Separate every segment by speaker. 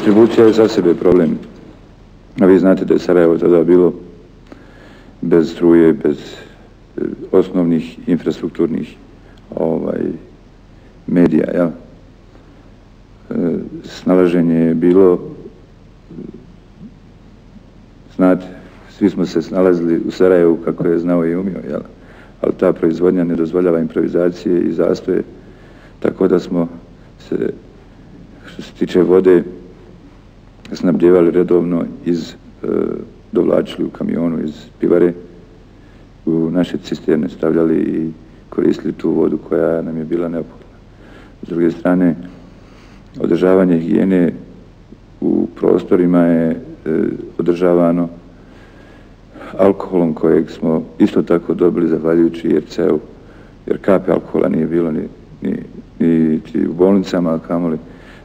Speaker 1: distribucija je za sebe problem. A vi znate da je Sarajevo tada bilo bez struje, bez osnovnih infrastrukturnih medija, jel? Snalaženje je bilo, znate, svi smo se snalazili u Sarajevu kako je znao i umio, jel? Ali ta proizvodnja ne dozvoljava improvizacije i zastoje, tako da smo se, što se tiče vode, snabdjevali redovno dovlačili u kamionu iz pivare, u naše cisterne stavljali i koristili tu vodu koja nam je bila neophodna. S druge strane, održavanje higijene u prostorima je održavano alkoholom kojeg smo isto tako dobili zahvaljujući IRC-u, jer kape alkohola nije bilo ni u bolnicama, a kamoli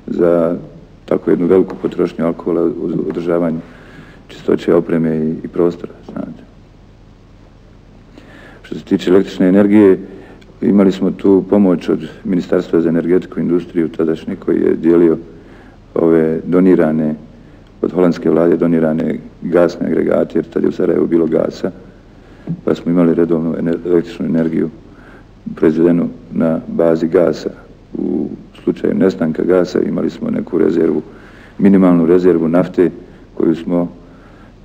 Speaker 1: za tako jednu veliku potrošnju alkohola u održavanju čistoće opreme i prostora, znate. Što se tiče električne energije, imali smo tu pomoć od Ministarstva za energetiku i industriju tadašnje, koji je dijelio ove donirane, od holandske vlade donirane gasne agregate, jer tad je u Sarajevu bilo gasa, pa smo imali redovnu električnu energiju proizvedenu na bazi gasa. U slučaju nestanka gasa imali smo neku rezervu, minimalnu rezervu nafte koju smo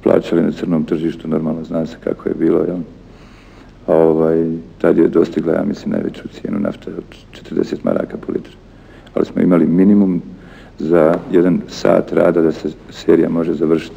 Speaker 1: plaćali na crnom tržištu, normalno zna se kako je bilo, jel? Tad je dostigla, ja mislim, najveću cijenu nafte od 40 maraka po litru. Ali smo imali minimum za 1 sat rada da se serija može završiti.